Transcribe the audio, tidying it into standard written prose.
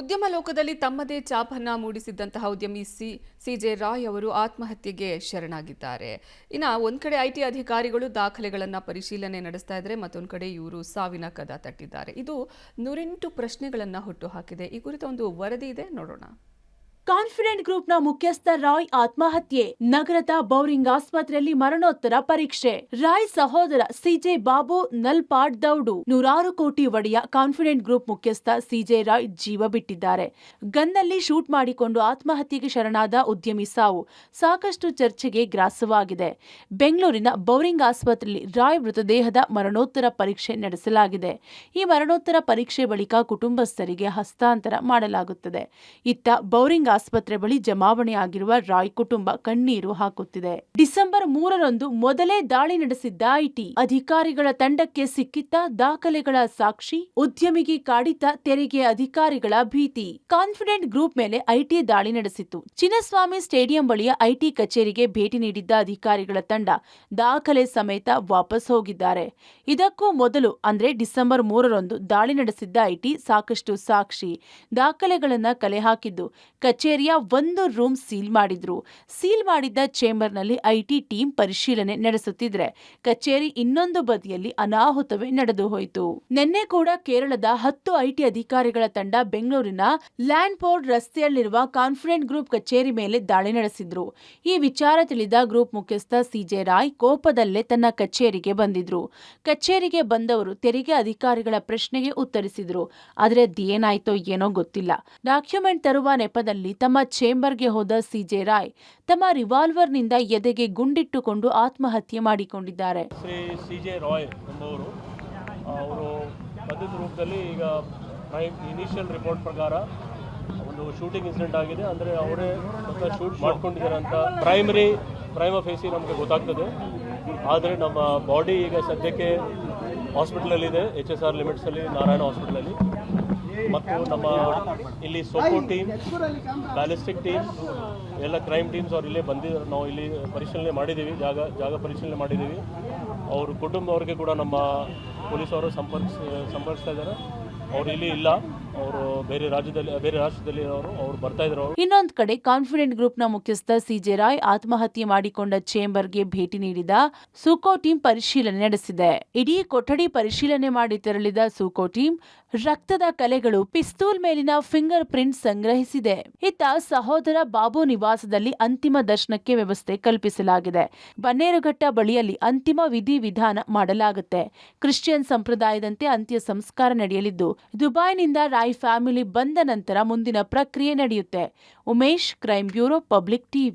ಉದ್ಯಮ ಲೋಕದಲ್ಲಿ ತಮ್ಮದೇ ಛಾಪನ್ನ ಮೂಡಿಸಿದ್ದಂತಹ ಉದ್ಯಮಿ ಸಿಜೆ ರಾಯ್ ಅವರು ಆತ್ಮಹತ್ಯೆಗೆ ಶರಣಾಗಿದ್ದಾರೆ. ಒಂದ್ ಕಡೆ ಐಟಿ ಅಧಿಕಾರಿಗಳು ದಾಖಲೆಗಳನ್ನ ಪರಿಶೀಲನೆ ನಡೆಸ್ತಾ ಇದ್ದಾರೆ, ಮತ್ತೊಂದು ಕಡೆ ಇವರು ಸಾವಿನ ಕದ ತಟ್ಟಿದ್ದಾರೆ. ಇದು 108 ಪ್ರಶ್ನೆಗಳನ್ನ ಹುಟ್ಟುಹಾಕಿದೆ. ಈ ಕುರಿತ ಒಂದು ವರದಿ ಇದೆ, ನೋಡೋಣ. ಕಾನ್ಫಿಡೆಂಟ್ ಗ್ರೂಪ್ನ ಮುಖ್ಯಸ್ಥ ರಾಯ್ ಆತ್ಮಹತ್ಯೆ. ನಗರದ ಬೌರಿಂಗ್ ಆಸ್ಪತ್ರೆಯಲ್ಲಿ ಮರಣೋತ್ತರ ಪರೀಕ್ಷೆ. ರಾಯ್ ಸಹೋದರ ಸಿಜೆ ಬಾಬು ನಲ್ಪಾಡ್ ದೌಡು. 100 ಕೋಟಿ ಒಡೆಯ ಕಾನ್ಫಿಡೆಂಟ್ ಗ್ರೂಪ್ ಮುಖ್ಯಸ್ಥ ಸಿಜೆ ರಾಯ್ ಜೀವ ಬಿಟ್ಟಿದ್ದಾರೆ. ಗನ್ನಲ್ಲಿ ಶೂಟ್ ಮಾಡಿಕೊಂಡು ಆತ್ಮಹತ್ಯೆಗೆ ಶರಣಾದ ಉದ್ಯಮಿ ಸಾವು ಸಾಕಷ್ಟು ಚರ್ಚೆಗೆ ಗ್ರಾಸವಾಗಿದೆ. ಬೆಂಗಳೂರಿನ ಬೌರಿಂಗ್ ಆಸ್ಪತ್ರೆಯಲ್ಲಿ ರಾಯ್ ಮೃತದೇಹದ ಮರಣೋತ್ತರ ಪರೀಕ್ಷೆ ನಡೆಸಲಾಗಿದೆ. ಈ ಮರಣೋತ್ತರ ಪರೀಕ್ಷೆ ಬಳಿಕ ಕುಟುಂಬಸ್ಥರಿಗೆ ಹಸ್ತಾಂತರ ಮಾಡಲಾಗುತ್ತದೆ. ಇತ್ತ ಬೌರಿಂಗ್ ಆಸ್ಪತ್ರೆ ಬಳಿ ಜಮಾವಣೆಯಾಗಿರುವ ರಾಯ್ ಕುಟುಂಬ ಕಣ್ಣೀರು ಹಾಕುತ್ತಿದೆ. ಡಿಸೆಂಬರ್ 3ರಂದು ಮೊದಲೇ ದಾಳಿ ನಡೆಸಿದ್ದ ಐಟಿ ಅಧಿಕಾರಿಗಳ ತಂಡಕ್ಕೆ ಸಿಕ್ಕಿದ್ದ ದಾಖಲೆಗಳ ಸಾಕ್ಷಿ, ಉದ್ಯಮಿಗೆ ಕಾಡಿತ ತೆರಿಗೆ ಅಧಿಕಾರಿಗಳ ಭೀತಿ. ಕಾನ್ಫಿಡೆಂಟ್ ಗ್ರೂಪ್ ಮೇಲೆ ಐಟಿ ದಾಳಿ ನಡೆಸಿತ್ತು. ಚಿನ್ನಸ್ವಾಮಿ ಸ್ಟೇಡಿಯಂ ಬಳಿಯ ಐಟಿ ಕಚೇರಿಗೆ ಭೇಟಿ ನೀಡಿದ್ದ ಅಧಿಕಾರಿಗಳ ತಂಡ ದಾಖಲೆ ಸಮೇತ ವಾಪಸ್ ಹೋಗಿದ್ದಾರೆ. ಇದಕ್ಕೂ ಮೊದಲು ಅಂದ್ರೆ ಡಿಸೆಂಬರ್ 3ರಂದು ದಾಳಿ ನಡೆಸಿದ್ದ ಐಟಿ ಸಾಕಷ್ಟು ಸಾಕ್ಷಿ, ದಾಖಲೆಗಳನ್ನ ಕಲೆ ಹಾಕಿದ್ದು ಕಚೇರಿಯ ಒಂದು ರೂಮ್ ಸೀಲ್ ಮಾಡಿದ್ರು. ಸೀಲ್ ಮಾಡಿದ್ದ ಚೇಂಬರ್ನಲ್ಲಿ ಐಟಿ ಟೀಮ್ ಪರಿಶೀಲನೆ ನಡೆಸುತ್ತಿದ್ರೆ ಕಚೇರಿ ಇನ್ನೊಂದು ಬದಿಯಲ್ಲಿ ಅನಾಹುತವೇ ನಡೆದು ಹೋಯಿತು. ನಿನ್ನೆ ಕೂಡ ಕೇರಳದ 10 ಐಟಿ ಅಧಿಕಾರಿಗಳ ತಂಡ ಬೆಂಗಳೂರಿನ ಲ್ಯಾಂಡ್ ಪೋರ್ಟ್ ರಸ್ತೆಯಲ್ಲಿರುವ ಕಾನ್ಫಿಡೆಂಟ್ ಗ್ರೂಪ್ ಕಚೇರಿ ಮೇಲೆ ದಾಳಿ ನಡೆಸಿದ್ರು. ಈ ವಿಚಾರ ತಿಳಿದ ಗ್ರೂಪ್ ಮುಖ್ಯಸ್ಥ ಸಿಜೆ ರಾಯ್ ಕೋಪದಲ್ಲೇ ತನ್ನ ಕಚೇರಿಗೆ ಬಂದಿದ್ರು. ಕಚೇರಿಗೆ ಬಂದವರು ತೆರಿಗೆ ಅಧಿಕಾರಿಗಳ ಪ್ರಶ್ನೆಗೆ ಉತ್ತರಿಸಿದ್ರು. ಆದರೆ ಅದೇನಾಯ್ತೋ ಏನೋ ಗೊತ್ತಿಲ್ಲ. ಡಾಕ್ಯುಮೆಂಟ್ ತರುವ ನೆಪದಲ್ಲಿ ತಮ್ಮ ಚೇಂಬರ್ಗೆ ಹೋದ ಸಿಜೆ ರಾಯ್ ತಮ್ಮ ರಿವಾಲ್ವರ್ನಿಂದ ಎದೆಗೆ ಗುಂಡಿಟ್ಟುಕೊಂಡು ಆತ್ಮಹತ್ಯೆ ಮಾಡಿಕೊಂಡಿದ್ದಾರೆ. ಶ್ರೀ ಸಿಜೆ ರಾಯ್ ಎಂಬುವರು ಅವರು ಬಂದಿದ್ದ ರೂಪದಲ್ಲಿ ಈಗ ಇನಿಷಿಯಲ್ ರಿಪೋರ್ಟ್ ಪ್ರಕಾರ ಒಂದು ಶೂಟಿಂಗ್ ಇನ್ಸಿಡೆಂಟ್ ಆಗಿದೆ. ಅಂದರೆ ಅವರೇ ಶೂಟ್ ಮಾಡ್ಕೊಂಡಿದ್ದಾರೆ ಅಂತ ಪ್ರೈಮ ಫೇಸಿ ನಮಗೆ ಗೊತ್ತಾಗ್ತದೆ. ಆದರೆ ನಮ್ಮ ಬಾಡಿ ಈಗ ಸದ್ಯಕ್ಕೆ ಹಾಸ್ಪಿಟಲಲ್ಲಿದೆ, HSR ಲಿಮಿಟ್ಸಲ್ಲಿ, ನಾರಾಯಣ ಹಾಸ್ಪಿಟಲಲ್ಲಿ. ಮತ್ತು ನಮ್ಮ ಇಲ್ಲಿ ಸೋಕೋ ಟೀಮ್, ಬ್ಯಾಲಿಸ್ಟಿಕ್ ಟೀಮ್, ಎಲ್ಲ ಕ್ರೈಮ್ ಟೀಮ್ಸ್ ಅವ್ರು ಇಲ್ಲೇ ಬಂದಿದ್ದಾರೆ. ನಾವು ಇಲ್ಲಿ ಪರಿಶೀಲನೆ ಮಾಡಿದ್ದೀವಿ, ಜಾಗ ಪರಿಶೀಲನೆ ಮಾಡಿದ್ದೀವಿ. ಅವ್ರ ಕುಟುಂಬವ್ರಿಗೆ ಕೂಡ ನಮ್ಮ ಪೊಲೀಸವರು ಸಂಪರ್ಕಿಸ್ತಾ ಇದ್ದಾರೆ. ಅವ್ರು ಇಲ್ಲಿ ಇಲ್ಲ, ಅವರು ಬೇರೆ ರಾಜ್ಯದಲ್ಲಿ ಅವರು ಬರ್ತಾ ಇದ್ರು. ಇನ್ನೊಂದು ಕಡೆ ಕಾನ್ಫಿಡೆಂಟ್ ಗ್ರೂಪ್ನ ಮುಖ್ಯಸ್ಥ ಸಿಜೆ ರಾಯ್ ಆತ್ಮಹತ್ಯೆ ಮಾಡಿಕೊಂಡ ಚೇಂಬರ್ಗೆ ಭೇಟಿ ನೀಡಿದ ಸುಕೋ ಟೀಮ್ ಪರಿಶೀಲನೆ ನಡೆಸಿದೆ. ಇಡೀ ಕೊಠಡಿ ಪರಿಶೀಲನೆ ಮಾಡಿ ತೆರಳಿದ ಸುಕೋ ಟೀಮ್ ರಕ್ತದ ಕಲೆಗಳು, ಪಿಸ್ತೂಲ್ ಮೇಲಿನ ಫಿಂಗರ್ ಪ್ರಿಂಟ್ ಸಂಗ್ರಹಿಸಿದೆ. ಇತ್ತ ಸಹೋದರ ಬಾಬು ನಿವಾಸದಲ್ಲಿ ಅಂತಿಮ ದರ್ಶನಕ್ಕೆ ವ್ಯವಸ್ಥೆ ಕಲ್ಪಿಸಲಾಗಿದೆ. ಬನ್ನೇರುಘಟ್ಟ ಬಳಿಯಲ್ಲಿ ಅಂತಿಮ ವಿಧಿವಿಧಾನ ಮಾಡಲಾಗುತ್ತೆ. ಕ್ರಿಶ್ಚಿಯನ್ ಸಂಪ್ರದಾಯದಂತೆ ಅಂತ್ಯ ಸಂಸ್ಕಾರ ನಡೆಯಲಿದ್ದು ದುಬೈನಿಂದ ರಾಯ್ ಫ್ಯಾಮಿಲಿ ಬಂದ ನಂತರ ಮುಂದಿನ ಪ್ರಕ್ರಿಯೆ ನಡೆಯುತ್ತೆ. Umesh, crime bureau, public TV.